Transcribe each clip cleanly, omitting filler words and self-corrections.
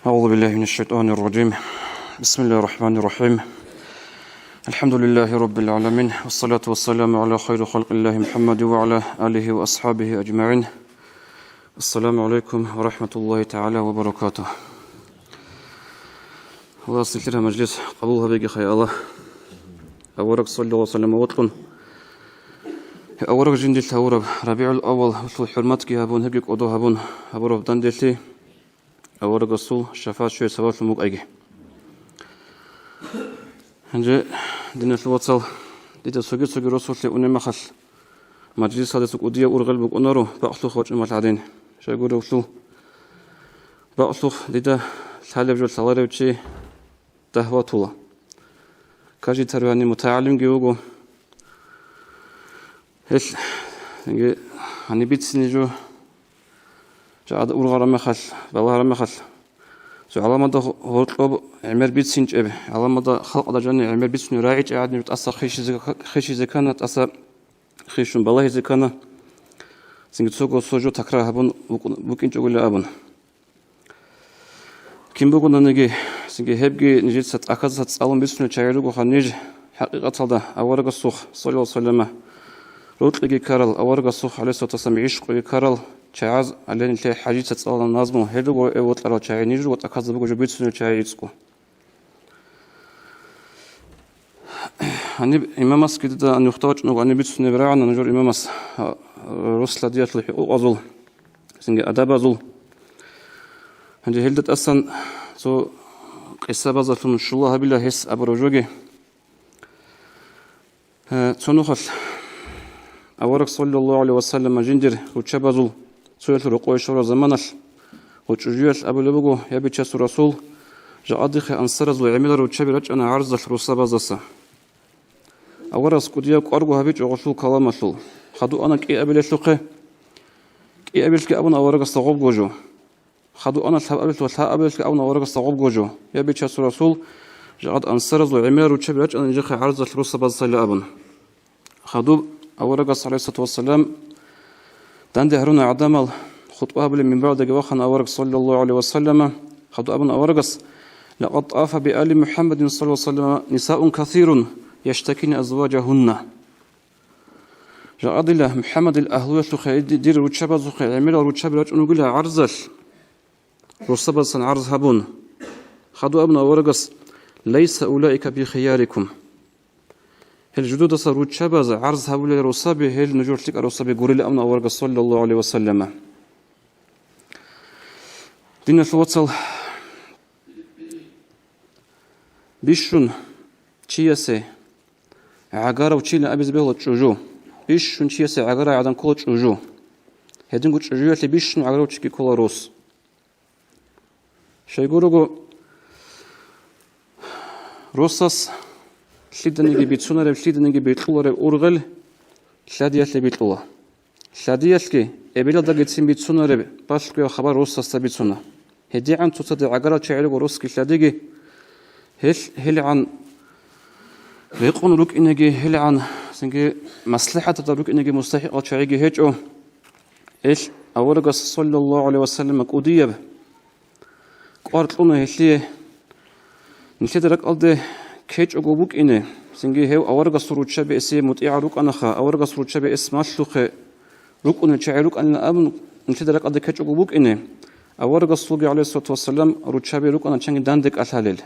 أعوذ بالله من الشيطان الرجيم. بسم الله الرحمن الرحيم. الحمد لله رب العالمين، والصلاة والسلام على خير خلق الله محمد وعلى آله وأصحابه أجمعين. السلام عليكم ورحمة الله تعالى وبركاته. الله سلسلة مجلس قبولها بيجي خير الله. أورق صلى الله عليه وسلم وطلن. أورق جندل أورق ربيع الأول وصل حرمتك هبون هبيك أدو هبون أورق دندلتي أورق الصول شفاعة شوية سوات الموق أيجي. هنجي دينا الوصل ديتا سوجي رسول لي مخل مجلس هذا سوق أودية أورغل بق أنارو بأصله خوش المتعدين شو يقولوا وصلوا بأصله ديتا سالب جل سواري وشي تهوى طولا كاجي ترواني متعلم جيوجو هش هنجي هني بيت سنيجو جاد أورغل رمخل بالله رمخل سو علامة هرطلب عمر بيت سنج أبي علامة خلق دجاني عمر بيت سنو راعي عادني بتأثر خيش زكانة تأثر خيشون بالله زكانة سنج تسوق سوجو تكره هبون بوكين جوجل أبون كم بقولنا نجي سنج هبجي نجيت ست أكاد ست سالم بيت سنو شايلوجو خنيج حقيقة هذا أورق السوق صلى الله عليه وسلم روتلقي كارل أورق السوق عليه الصلاة والسلام يشقي كارل شاعز على نتي حاجة تسأل النظم هيدو وطلع شاعر نيجو وتأكد بقول جبيت سنو شاعر يسكو أني إمام مسجد ده أن يختار نوع أني بيت سنو براعنا نجور إمام مس رسل ديات اللي أزول سنج أدب أزول عندي هلدت أصلا سو قصة بزر من شلاه بالله هس أبو رجوجي تنوخل أورك صلى الله عليه وسلم جندر وتشاب أزول سؤال رقوة شورى زمانش وتشجيع أبو لبوجو يبي تشسر رسول جاء أدخل أنصار زو عمل روتشابي رج أنا عرض الرصا بزاسا أورس كوديا كأرجو هبيج وغسل كلام مسول خدو أنا كي أبي لشقة كي أبي لك أبونا أورق الصعوب جوجو خدو أنا سحب أبي وسحب أبي لك أبونا أورق الصعوب جوجو يبي تشسر رسول جاء أنصار زو عمل روتشابي رج أنا جخ عرض الرصا بزاسا لأبون خدو أورق صلى الله عليه وسلم دندي هرون عدمل خطبة بل من بعد جواخن أورق صلى الله عليه وسلم خدو أبن أورقس لقد طاف بآل محمد صلى الله عليه وسلم نساء كثير يشتكين أزواجهن جاء الله محمد الأهلوية سخي دير وتشبه سخي عمل وتشبه رجل نقولها عرزل رصبا سن عرز هبون خدو أبن أورقس ليس أولئك بخياركم هل جدود صار وتشبه عرز هؤلاء رصبي هل نجور تلك رصبي قريل أمن أورق صلى الله عليه وسلم دين الوصل بيشون تشيسه عقارة وتشيل أبيز بيلا تشوجو بيشون تشيسه عقارة عدم كل تشوجو هدين قلت تشوجو اللي بيشون عقارة وتشكي كل روس شيء يقولوا روسس شليدنا نجي بيتسونا رب شليدنا نجي بيتلو رب أورغل شادية اللي بيتلوه شادية اللي أبيلا دقت سين بيتسونا رب باش كيو خبر روسس بيتسونا هدي عن تصدق عقارة شعير وروسكي شادية هل عن ريقون روك إنجي هل عن سنجي مصلحة تدرك إنجي مستحق شعير هجو إيش أورق صلى الله عليه وسلم كودية قارت لونه هليه نشيد رك ألده كيج أجوبك إنه سنجي هو أورق صروت شبه اسمه متيع روك أنا خا أورق صروت شبه اسمه شلوخه روك أنه شعير روك أنا أبن نشيد رك ألده كيج أجوبك إنه أورق الصلى عليه الصلاة والسلام روت شبه روك أنا شنج داندك أثالل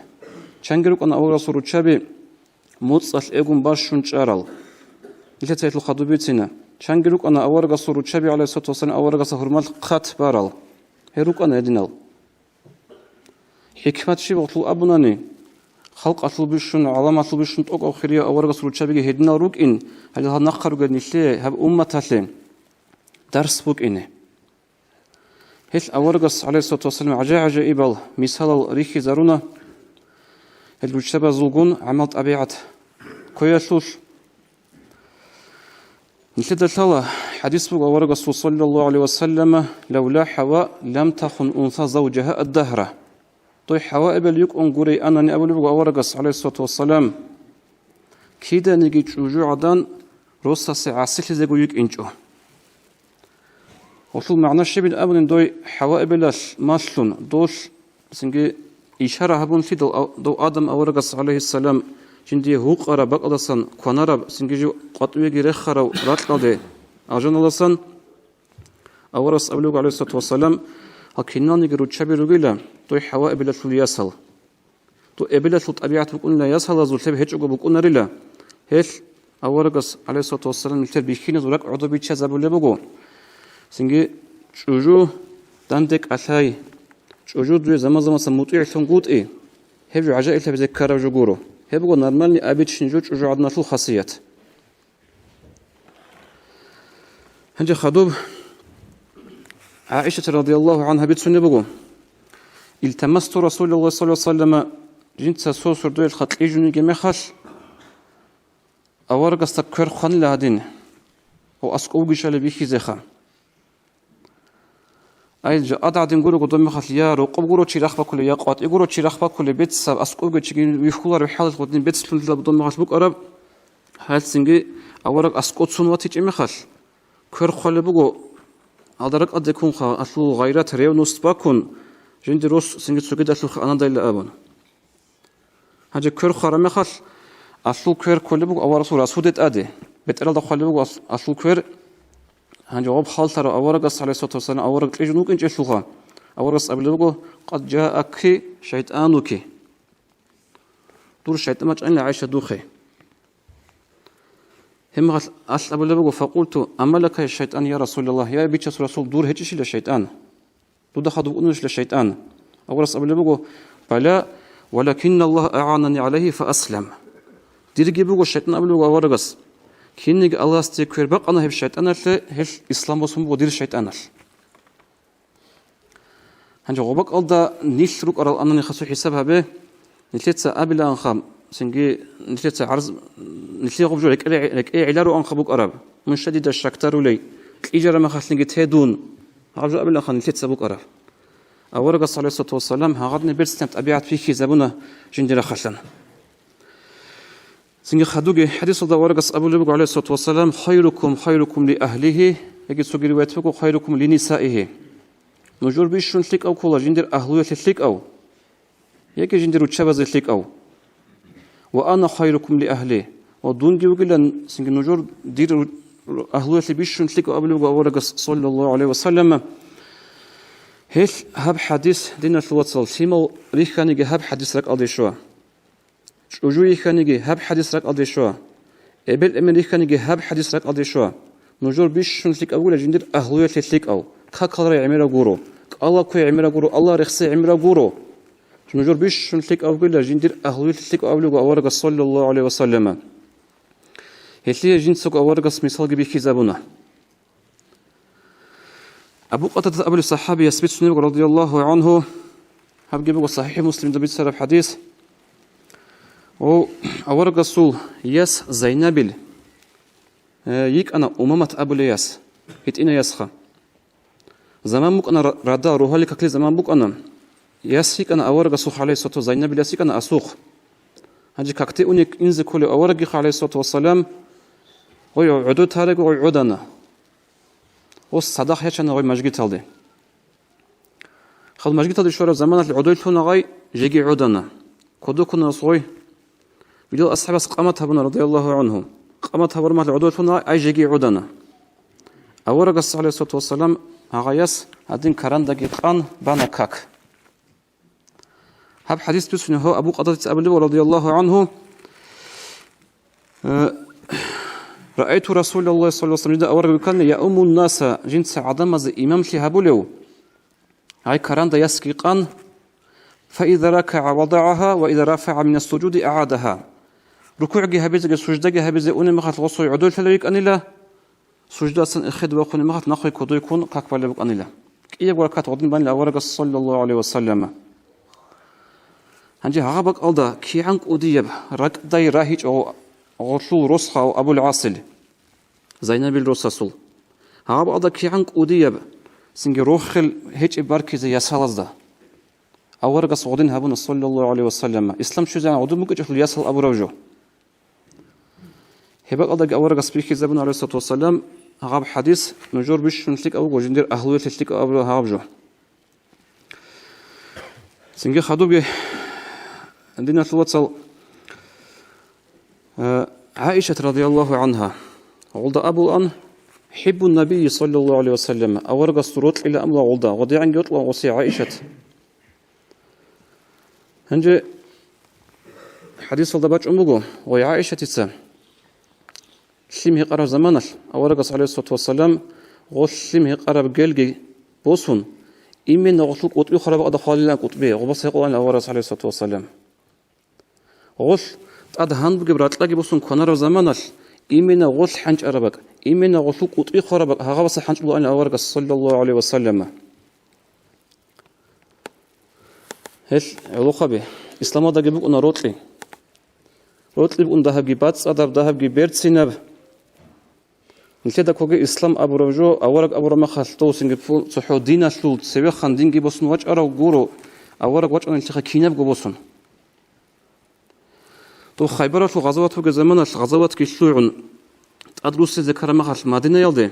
شنج روك أنا أورق صروت شبه متصل إيجون باشون شارل ليه تيجي الخطوبيتنا شنج روك أنا أورق صروت شبه عليه الصلاة والسلام أورق صهرمال خات بارل هي روك أنا يدينال حكمة شيء وطلو أبناني خلق أطلو بيشون علامة أطلو بيشون توق أو خيرية أورق صروت شبه هيدنا روك إن هذا نقر وقد نشلي هب أمة تسلم درس بوك إنه هل أورقس عليه الصلاة والسلام عجائب مثال ريخي زارونا هل بجتبه زلقون عملت أبيعت كويسوش نشد الثالة حديث بق أورقس صلى الله عليه وسلم لولا حواء لم تخن أنثى زوجها الدهرة طي حواء بليك أنقري أنني أبو بق أورقس عليه الصلاة والسلام كيدا نجي جوجو عدان روسا سعاسل زيقو يك إنجو وصل معنا الشيء بالأول دوي حواء بلاش ماشلون دوش سنجي إشارة هبون في دو آدم أورغس عليه السلام جندي هوقرا بقدسن كونارا سنجي جو قطوي جرخرا راتلده أجن الله أورس أبلغ عليه الصلاة والسلام هكينان يجرو تشابيرو جيلا تو حواء بلا يسهل تو إبلا طبيعة بكون لا يسهل زول تبي هيك بكون ريلا هيك أورغس عليه الصلاة والسلام مثل بيخين زولك عضو بيتشاز أبو لبغو سنجي شجو دندك أثاي شجو دوي زمان سموتي ثنقوت إيه هبجو عجائل تبي ذكر وجورو هبغو نورمالني أبيت شنجو شجو عدنا شو خاصيات هنجي خدوب عائشة رضي الله عنها بتسني بقول التمست رسول الله صلى الله عليه وسلم جنت سوسر دويل خط إيجوني جمخش أورق استكر خان لهدين أو أسقوجش على بيخي زخا أي جا أدعدين قولوا قدام مخش يا رقب قولوا تشرخ بكل يا قات يقولوا تشرخ بكل بيت سب أسقوجش جين ويخلوا بحال قدام بيت سلول قدام مخش بق أرب هل سنجي أورق أسقوت سنواتي جمخش كر خال بقول أدرك أدكون خا أصل غيرات ريو نصبكون جند روس سنجت سجد أصل أنا دايل أبون هذا كر خرم خش أصل كر كل بق أو رسول أسودت أدي بترى دخل بق أصل كر هذا جواب حال ترى أورق عليه الصلاة والسلام أورق إجنوك إنج أصلها أورق قبل بق قد جاءك شيطانك دور الشيطان ما جاء عيش دوخه هم أصل أبو لبغو فقلت أما لك الشيطان يا رسول الله يا بيتش رسول دور هيجش للشيطان دود خدو أنوش للشيطان أورس أبو لبغو بلا ولكن الله أعانني عليه فأسلم ديرجي بغو الشيطان أبو لبغو أورغس كينيج الله استيكير بق أنا هب الشيطان هل إسلام وسم ودير الشيطان هنجا غبق ألدا نيشروك أرى أنني خسو حسابها به نتلتسا أبلا أنخام سنجي نتلتسا عرض نتلي غبجو لك أي علارو أنخبوك أرب من شديد الشكتر لي إجارة ما خاص نجي تهدون عرض أبلا أنخام نتلتسا بوك أرب أورق صلى الله عليه وسلم هغادني بيرستمت أبيعت فيكي زبونة جندرة خشن سنجي خدوجي حديث الله ورق أبو لبق عليه الصلاة والسلام خيركم لأهله يجي سوق روايتكم خيركم لنسائه نجور بيشون لك أو كلا جندر أهلوية لك أو يجي جندر وتشابز لك أو وأنا خيركم لأهله ودون جوجلن سنج نجور دير أهلوه اللي بيشون تلقوا قبل وورق صلى الله عليه وسلم هل هب حديث دينا الوصل سيمو ريخانيجي هب حديث رك أدي شوا شجوع ريخانيجي هب حديث رك أدي شوا قبل أمن ريخانيجي هب حديث رك أدي شوا نجور بيشون تلقوا أول جندر أهلوه اللي تلقوا كقدر يعمل جورو الله كوي يعمل جورو الله رخص يعمل جورو نجور بيشون تلقوا أول جندر أهلوه اللي تلقوا قبل وورق صلى الله عليه وسلم هتلي جنسك أورجس مثال جبيك زبونه أبو قتادة أبو الصحابي يثبت سنة رضي الله عنه هب جبوا صحيح مسلم دبيت سر الحديث و أورجسول يس زينبيل يك أنا أمامة أبو الياس هت إنا يسخا زمان بوك أنا ردا روح لك كل زمان بوك أنا يسيك أنا أورجسول عليه الصلاة زينبيل يسيك أنا أسوق هذي كاكتي أنيك إنز كل أورجي عليه الصلاة والسلام ويعودو تارك ويعودنا والصداق يشان غي مجد تالدي خل مجد تالدي شورا زمان العودو يلفون غي جيجي عودنا كودو كنا صوي بدو أصحاب قامتها بنا رضي الله عنهم قامتها برمات العودو يلفون غي أي جيجي عودنا أورق عليه الصلاة والسلام هغيس هادين كران دقيقان بانا كاك هب حديث بسنه هو أبو قتادة أبو رضي الله عنه رأيت رسول الله صلى الله عليه وسلم أورق كان يأم الناس جنس عدم ز إمام شهابولو هاي كران دا يسكيقان فإذا ركع وضعها وإذا رفع من السجود أعادها ركوع جهبز سجدة جهبز أون مخات غصو عدول فلويك أنيلا سجدة سن إخد وقون مخات نخوي كدو يكون كاكبر لبك أنيلا إيه وركات غضن بان لأورق صلى الله عليه وسلم هنجي هغبك ألدا كي عنك أديب رك داي راهيج أو غرشول رصخة أو أبو العاصل زينب الرسول هغب ألدا كي عنك أديب سنجي روخل هيج إباركي زي يسالز دا أورق صعودين هبون صلى الله عليه وسلم إسلام شو زين عدو ممكن يحل يسال أبو روجو هبك ألدا أورق سبيكي زبون عليه الصلاة والسلام هغب حديث نجور بيش نتلك أو جندير أهلوية تلك أبو هغب جو سنجي خدوبي عندنا الوصل عائشة رضي الله عنها ولد أبو أن حب النبي صلى الله عليه وسلم أورق الصروت إلى أملا ولدا ودي عن يطلع وصي عائشة هنجي حديث ولد باج أمبو ويا عائشة تسام شلمه قرب زمانش أورق عليه الصلاة والسلام غشلمه قرب جلجي بوسون إيمن غشلك قطبي خرب قد خالي قطبي وبس يقول أورق عليه الصلاة والسلام غش أد هند بجبرات لقي بوسون كنار زمانش إيمن غش حنج أربك إيمن غشلك قطبي خرب هذا بس حنج بقول أورق صلى الله عليه وسلم هش علوقة به إسلام هذا جبوك أنا روتلي بقول ذهب جبات أدب ذهب جبرت سينب نكذا كوجي إسلام أبو رجو أورق أبو رما خلطو سنجفو صحو دينا شلول سوي خندين جبوسن وجه أرو جورو أورق وجه أن الشيخ كينب جبوسن تو خيبرات وغزوات في زمان الغزوات كيشلون أدرس ذكر ما خلص مدينة يلده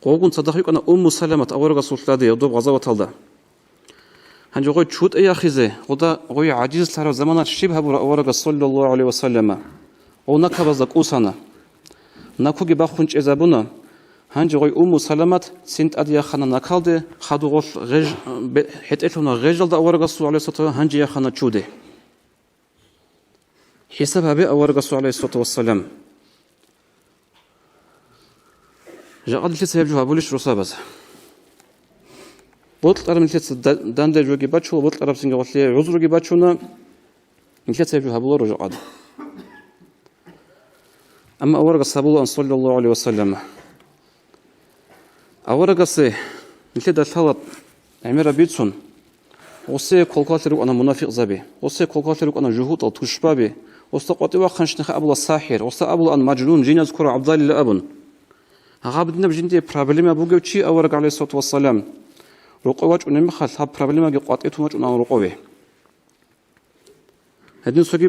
قوقن صدقيك أنا سلمة أورق سلطة يدوب غزوات هذا هنجي قوي شوت أي خزة وده قوي عجيز ترى زمان الشبه أورق صلى الله عليه وسلم ونكبر زكوسنا نكوجي بخونش إزابنا هنجي قوي سلمة سنت أدي خنا نكالده خدو غش غج حتى غجل ده أورق صلى الله عليه وسلم هنجي خنا شوده حسابها بأورق صلى الله عليه وسلم جاء قد لسه يبجوها بوليش رصابز بطل أرم لسه داندر جوجي باتشو بطل أرم سنجا وصلي عذر جي باتشونا لسه يبجوها بولو رجع قد أما أورق الصابولة صلى الله عليه وسلم أورق الصي لسه دلالة عميرة بيتسون وصي كولكاترو أنا منافق زبي وصي كولكاترو أنا جهود أو تشبابي وصي وخنش نخ أبو الساحر وصي أبو أن مجنون جين يذكر عبد الله لأبن هغابدنا بجندي بروبلم أبوجو شيء أورق عليه الصلاة والسلام رقوة ونمي خال هاب بروبلم أجي قاطعته مج أنا رقوة هدين سوقي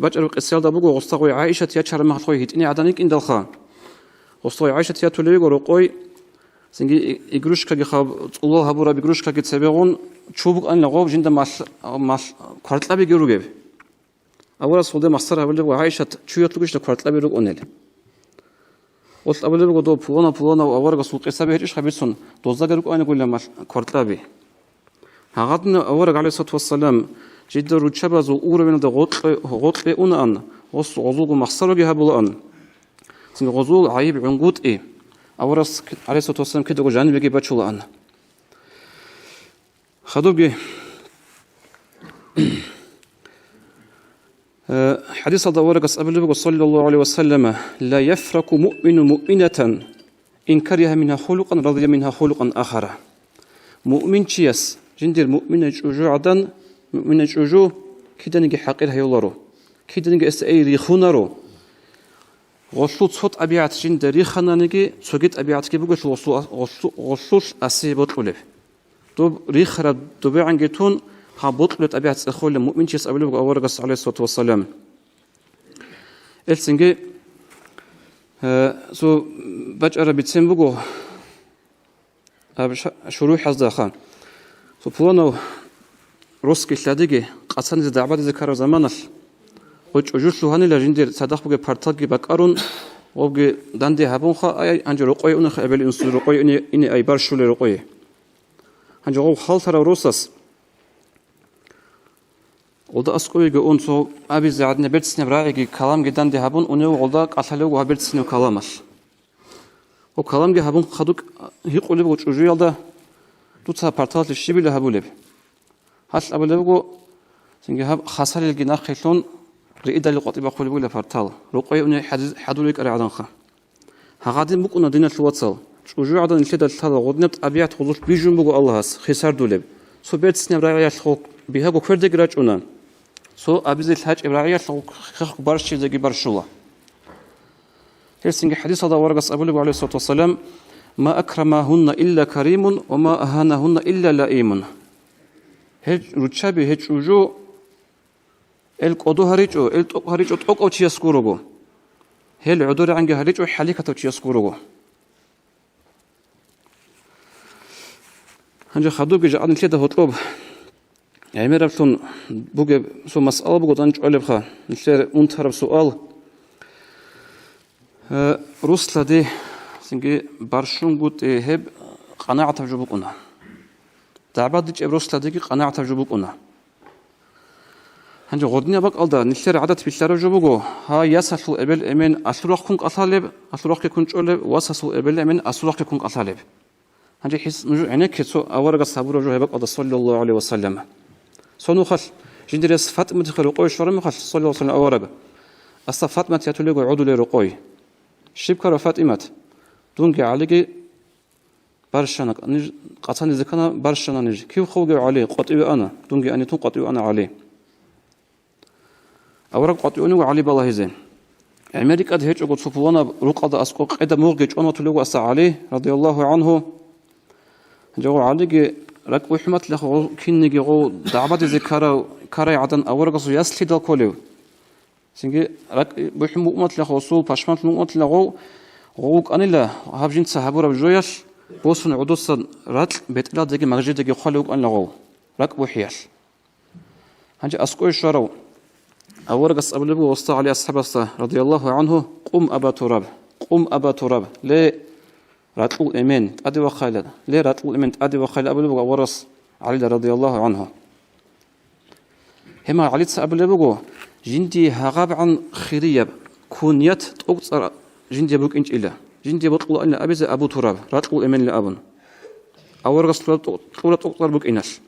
بجر قصير ده بوجو وصي عائشة تياتشر ما خلوه هتني عدنيك إن دلخا وصي عائشة تياتولي ورقوي سنجي يجروش كجي خاب الله هبورا بيجروش كجي تسبقون شوبك أن لغوب جندا ماش كارت لبي جروجيب أول صودة مصر هبل وعائشة شو يطلقش لكارت لبي روج أنيل وصل أول لبي قدو بولانا وأورق صوت قصة هيش خبيثون دوزا جروج أنا يقول لما كارت لبي هقدنا أورق عليه الصلاة والسلام جدا رتشبز وأورا من غطل أن وصل غزول مصر جي هبل أن سنجي غزول عيب عنقود إيه أورق عليه الصلاة والسلام كده جانب يجي بتشول أن خدوبي حديث الدوارق أبلغ صلى الله عليه وسلم لا يفرق مؤمن مؤمنة إن كره منها خلقا رضي منها خلقا آخر مؤمن شيس جندر مؤمن جوجو عدن مؤمن جوجو كده نجي حقيرها يولارو كده نجي استأيري خونارو غصوت صوت أبيعت جندري خنا نجي سوجت أبيعت كي بقول غصوت أسيبت أولف دوب ريخرا دوبي عنجتون هابطلت أبيعت أخول المؤمن شيس أبلغ أورغس عليه الصلاة والسلام إلسنجي سو بجأر بتسمبغو شروح حزداخا سو بلانو روسكي شاديجي قصان زدعبات ذكر زمانش وجوش لهاني لجندير صدق بقى بارتاقي بقارون وبقى داندي هابونخا أي أنجر رقوي أنخ أبل إنسو رقوي إني أي بارشول رقوي هنجو خالتر روسس وده أسقوي جون سو أبي زعدنا بيرتسنا براعي كلام جدا ده هبون ونيو وده قتلوا وهبيرتسنا كلامش وكلام جه هبون خدوك هيقولي بقول شو يالده توتها بارتات الشيء بله هبولب هاش أبله بقول سنجي هب خسر الجناح خيلون رئيد اللقطة بقول بقول بارتال رقوي وني حدولك أرعدانخا هقدم بقول ندينا شواتسال شو عدن الشدة الثالث غدنت أبيات خلص بيجون بقول الله هس خسر دولب سو بيرتسنا براعي يشخو بيها بكرد جراج أنا سو أبيز الحاج إبراهيم خخ برشة زي برشلة هالسنج حديث هذا ورقة أبو عليه الصلاة والسلام ما أكرمهن إلا كريم وما أهانهن إلا لئيم هج رتشابي هج وجو القدو هريجو التوق هريجو توق أو شيء سكوروجو هل عدور عنجه هريجو حليكة أو شيء سكوروجو هنجا خدوق جاء عن كده هطلب عمرفلون بوجب سو مسألة بوجود أنج ألبخا نشتر منتهر سؤال روسلا دي سنجي برشون قد هب قناعة تجربكنا تعبد ديج روسلا دي قناعة تجربكنا هنجي غدني بق ألدا نشتر عدد بيشتر جبوجو ها يسحل قبل أمين أسرق كونك أطالب أسرق كونك ألب وسحل قبل أمين أسرق كونك أطالب هنجي حس نجو عينك كسو أورق صبر جو هبق ألدا صلى الله عليه وسلم سونو خل جندريس فاطمة تخلو قوي شرم خل صلى الله عليه وسلم أورق أصلا فاطمة يتولي عدو لرقوي شبكة فاطمة دونك عليك برشانك قطعني ذكرنا برشانا نجي كيف خوجي عليه قطعي أنا دونك أني تون قطعي أنا عليه أورق قطعوني وعلي بالله زين أمريكا ده هيك أقول صفوانا رقعة أسقط قيد موجج أنا تلقوا أسا عليه رضي الله عنه جو عليك رك وحمت له كينجي جو دعبت ذكرى كراي عدن أورق صو يسلي دل كله سنجي رك وحمت له صو باشمت مؤمت له غوك أنا لا هابجين سحبورا بجويش بوسن عدوسا راتل بيت لا دقي مغجد دقي خلوك أنا لغو رك وحياش هنجي أسقط الشرو أورق أبلغ وصى على أصحاب رضي الله عنه قم أبا تراب قم أبا تراب ليه راتل الإيمان أدي وخالد ليه راتل الإيمان أدي وخالد أبلغ ورث علي رضي الله عنه هما علي أبلغ جندي هغاب عن خيرية كونيت تقصر جندي بوك إنش إله جندي بطل أن أبي أبو تراب راتل الإيمان لأبن أورق طولة تقصر بوك إنش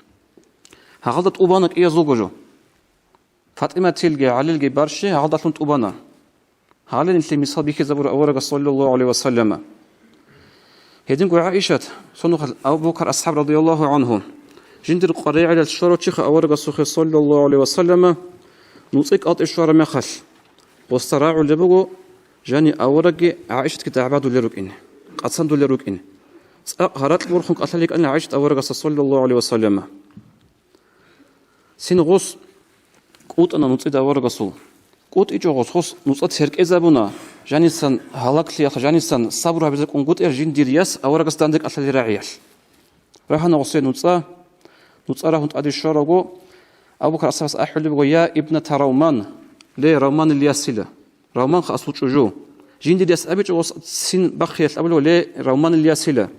هغلط أبانك إيه زوجو فاطمة تلقى على الجي برشة هذا كنت أبانا هذا اللي مثال بيك زبور أورق صلى الله عليه وسلم هيدين قو عائشة صنوخ أبو بكر أصحاب رضي الله عنهم جندر قريع على الشرط شيخ أورق صلى الله عليه وسلم نوصيك أط الشوار مخش واستراعوا اللي بقوا جاني أورق عائشة كتعباد لروك إن قصند لروك إن هرات الورخنك أطلق أن عائشة أورق صلى الله عليه وسلم سنغوص قوت أنا نصيد أورق صل قوت إيجوغوس خص نصيد سرك إزابونا جانيسان هلاك ليخ جانيسان صبرها بزك أنقط إرجين ديرياس أورق استندك أصل راعيش رحنا غصين نصيد راه نتأدي الشرقو أبو بكر أصحاب أحلى بقول يا ابنة رومان ليه رومان اللي يسيله رومان خاصو تشجو جين ديرياس أبي جوس سين بخيل أبلو ليه رومان اللي يسيله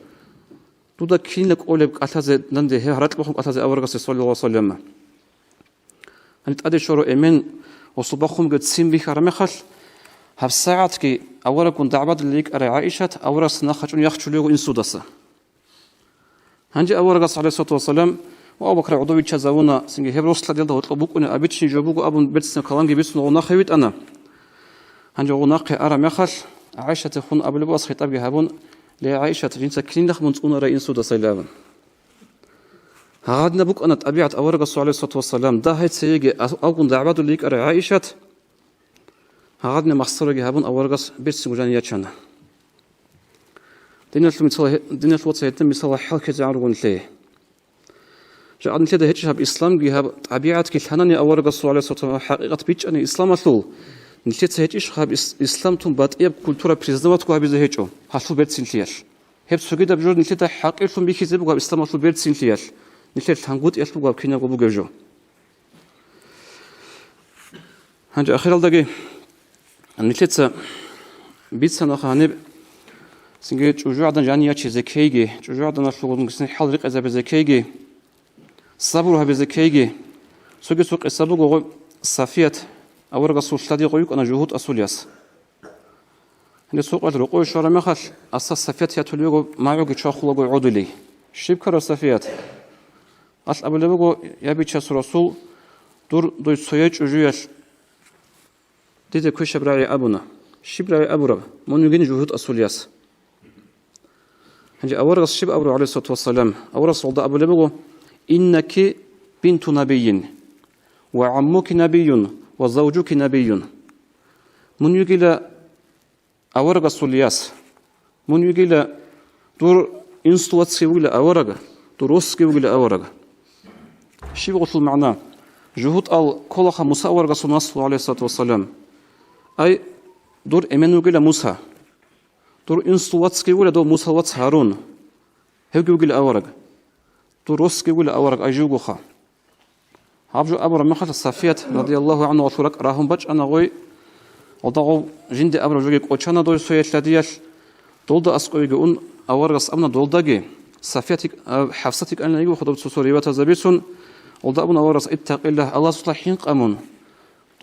تودا كين لك أولب أتازه نندي هرات بخم أتازه أورق صلى الله عليه وسلم هنتأدي شروع إيمان وصباحهم قد سين بيك رمخل هف ساعات كي أولا كنت عباد الليك أرى عائشة أولا سنخشون يخشلوه إنسو دسا هنجي أولا قص عليه الصلاة والسلام وأبو بكر عضوي تشازونا سنجي هبروس لديل ده وطلبوك أنا أبيتشي جابوك أبو بيتسن كلامي بيتسن غناخي ويت أنا هنجي غناخي أرى مخل عائشة تخون أبو لباس خطاب جهابون لعائشة جنسا كلين لخ منتون أرى إنسو دسا لابن هذا نبوك أنا طبيعة أورق الرسول عليه الصلاة والسلام ده هيت سيجي أقول دعوات ليك أرى عائشة هذا مخسر جهابون أورق بيت سجان ياتشنا دينا الوقت سيتم مثال حال كزعرون ليه جاء نتلا ده هيتشاب إسلام جهاب طبيعة كلهناني أورق الرسول عليه الصلاة والسلام حقيقة بيتش أنا إسلام أصله نتلا هيتش خاب إسلام تون باتيب كولتورا بريزدمات كوا بيزه هيتشو حصل بيت سنتياش هب سجيد بجود نتلا حقيقة بيكي زبوا إسلام أصله بيت سنتياش نتلا تنقود يطلبوا بكينا وبوجو هنج آخر الدقي نتلا بيت سنة خانب سنجي تجوع عدن جانية زكيجي تجوع عدن الشغل نقصني حلق إذا بزكيجي صبرها بزكيجي سوق السبوق صافية أورق السوق شدي قويك أنا جهود أسولياس هني سوق الرقوي شرا مخش أساس صافية يتوليو ما يوجد شاخلو عدلي شبكة صافية أصل أبو لبقو يبي تشاس رسول دور دوي سويج وجويش ديد كوي شبراعي أبونا شبراعي أبو رب من يجين جهود أسولياس هنجي أورق الشب أبو عليه الصلاة والسلام أورق صلى أبو لبقو إنك بنت نبي وعمك نبي وزوجك نبي من يجي أورق السولياس من يجي دور إنستوات سويل أورق دروس سويل أورق شيء بقول معناه جهود كلها مساور رسول الله صلى الله عليه والسلام أي دور إيمانو جل موسى دور إنستوات سكيولا دور موسى وات هارون هيجو جل أورق دروس سكيولا أورق أجوجوخا عبجو أبو رمخة الصافية رضي الله عنه وثورك راهم بج أنا غوي وضعوا جند أبو رجوك أوشانا دوي سوية لديش دولدا أسقوي جون أورغس أبنا دولداجي صافيتك حفصتك أن يجوا خطبة سوريات زبيسون ولدا أبنا أورغس اتق الله صلحين قامون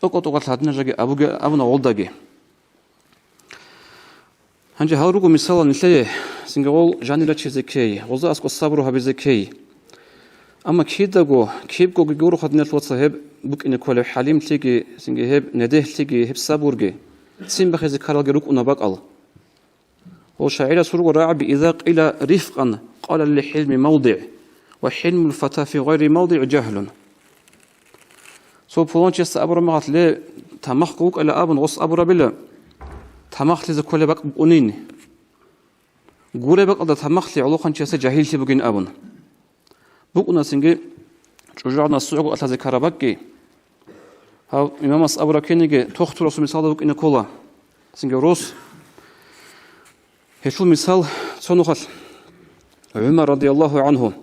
توقت هادنا جاي أبنا ولداجي هنجي هاروغو مثال نتلي سنجول جانيلا تشيزكي وزا أسقو الصبر هبزكي أما كيداغو كيبغو جورو خدنا الوصهب بوك إن كل حليم تيجي سنجي هب نده تيجي هب صبورجي تسين بخيز كارل جروك ونباق الله وشاعر سرور راعب إذا قيل رفقا قال للحلم موضع وحلم الفتى في غير موضع جهل سو بولونشيس أبر مغات لي تمخقوك إلى أبن غص أبر بلا تمخ لي كل بق بقنين قول بق أدا تمخ لي علوخان شيس جاهل تي بقين أبن بقنا سنجي شجعنا السعق أتلازي كارباكي ها إمام أبر كينيجي تختر رسول مثال بقين كولا سنجي روس هشو مثال صنوخل عمر رضي الله عنه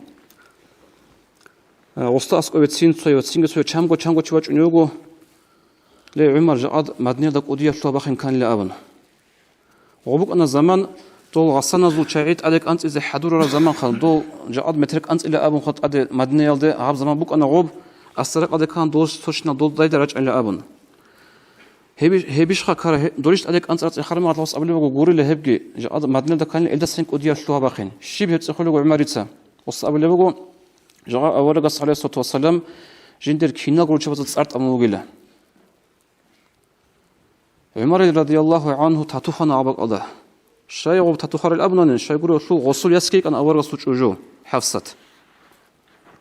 وستأسق وتسين سوي وتسين سوي شامغو تشواج نيوغو لي عمر جاد مدنيا دك أودية شلوا بخين كان لأبن وبوك أنا زمان دول غصنا زول شعيت عليك أنت إذا حضور زمان خل دول جاد مترك أنت إلى أبن خط أدي مدنيا ده عب زمان بوك أنا غوب أسترق أدي كان دول سوشنا دول دايد رجع إلى أبن هبيش خكره دوريش عليك أنت أخر ما تلاص قبل وجوري لهبجي جاد مدنيا ده كان إلدا سينك أودية شلوا بخين شيء بتسخلوا عمريتها وص قبل وجو جاء أورغ صلى الله عليه وسلم جندر كينا قرش بس أرت أموجله عمر رضي الله عنه تطوخنا عبق الله شيء غو تطوخر الأبنان شيء يقول شو غسل يسكيك أنا أورغ صوت وجو حفصت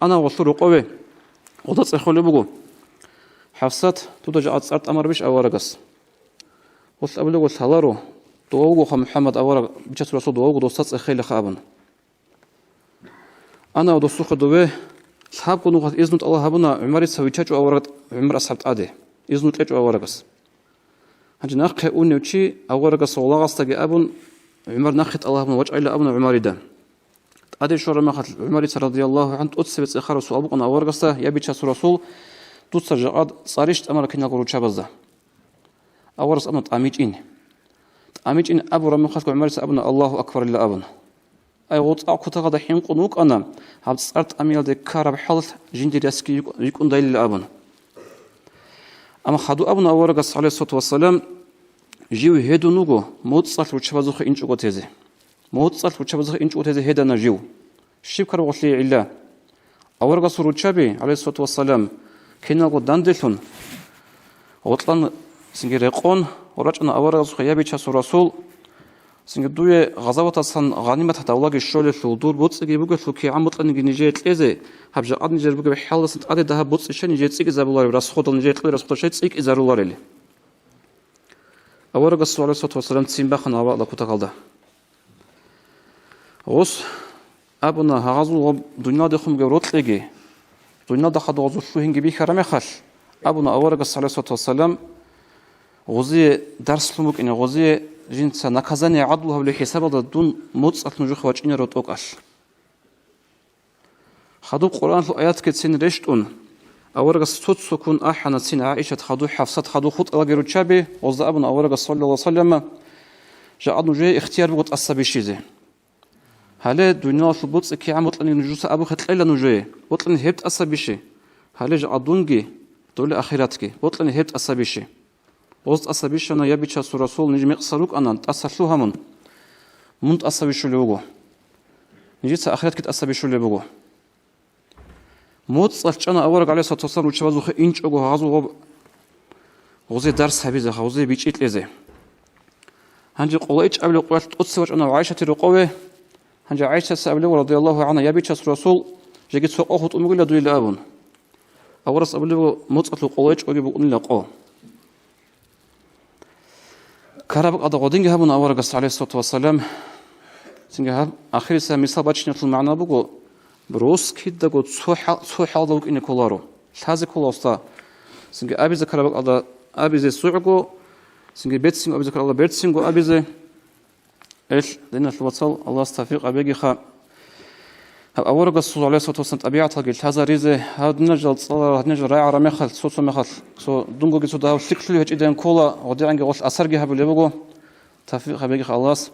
أنا غسل رقوة وضت أخوله بقول حفصت تدرج أرت أمر بيش أورغس وصل قبل وصل هلارو دوغو محمد أورغ بيجت رسول دوغو دوستات أخيل خابن أنا ودوسوخ دوه صحاب كونو قد إذن الله هبنا عمر سويتشاج أورغ عمر أصحاب عادي إذن تلاج أورغس هنج ناقة أونيوتشي أورغس والله استجي أبن عمر ناخت الله هبنا وجع إلى أبن عمر ده عادي شو رما خت عمر رضي الله عنه أتسبت إخر رسول أبو أنا أورغس يبي تشاس رسول تسرجعاد صارشت أمر كنا قرو شابزة أورغس أبن تأميج إن أبو رما خت عمر أبن الله أكبر إلا أبن أي غوت أكو تغدا حين قنوك أنا هاد صارت أميل دي كارب حلث جندي راسكي يكون دليل أبن أما خدو أبن أورغس عليه الصلاة والسلام جيو هيدو نوغو موت صالت وشبازوخ إنش أغتيزي موت صالت وشبازوخ إنش أغتيزي هيدانا جيو الشيب كارب غطلي إلا أورغس روتشابي عليه الصلاة والسلام كينا غو داندلون غطلان سنجي ريقون ورجعنا أورغس خيابي تشاسو رسول سنجدوية غزوة صن غنيمة دولة الشغل الدور بوتس يجي بقول فكي عمود لأن نجيت إذا هبجا عاد نجيت بقول بحال سنت عاد ده بوتس إيش نجيت سيك إذا بولار راس خود نجيت راس خود شيء سيك إذا رولار لي أول رجع عليه الصلاة والسلام تسين بخنا بعض كوتا قلده غص أبونا هغزو دنيا دخم جورت لجي دنيا دخل غزو شو هنجي بيخرم خش أبونا أول رجع عليه الصلاة والسلام غزي درس لمك إن غزي جنس نكازني عدلها بالحساب دون موت أتنجح وجهنا رتوقش خدو القرآن في آيات كتسين رشتون أورغ الصوت سكون أحنا سين عائشة خدو حفصت خدو خط ألاقي رتشابي وزد أبن أورغ صلى الله عليه وسلم جاء نجى اختيار بقت أصابي شيء هلا دنيا في بوت كي عملت لني نجوس أبو خط إلا نجى بطلني هبت أصابي شيء هلا جاء دونجي دول آخرتك بطلني هبت أصابي شيء وزد أصابي شيء أنا يبي تشاس رسول نجمع قصروك أنا أصلوها من أصابي شو لوجو نجيت آخرتك أصابي شو لوجو موت صلت أنا أورق عليه الصلاة والسلام وشبازوخ إنش أجو هازو غزي درس حبيزة غزي بيجيت لزه هنجي قليش قبل قوات أتصور أنا وعائشة الرقوة هنجي عائشة سأبلي رضي الله عنها يبي تشاس رسول جيت سوق أخذ أمي قلنا دوي لأبون أورس أبلي موت قتل قليش أجي بقول لقاه كرب قد غدين جهبنا أورق عليه الصلاة والسلام سنجها آخر سامي صابتش نطل معنا بقول بروس كده قد صح هذا إني كولارو هذا كولاستا سنج أبي ذكر الله أبي ذي صعقو سنج بيت سنج أبي ذكر الله بيت سنج أبي ذي إيش لأن الوصل الله استفيق أبيجي خا أورق الصلاة عليه الصلاة والسلام طبيعتها قلت هذا ريزة هاد نجل صلاة نجل رايع رميخل صوت مخل سو دونجو قلت ده وشتكلو هج إذا كولا ودي عنك قلت أسرقها بالليبقو تفيق بيجي خلاص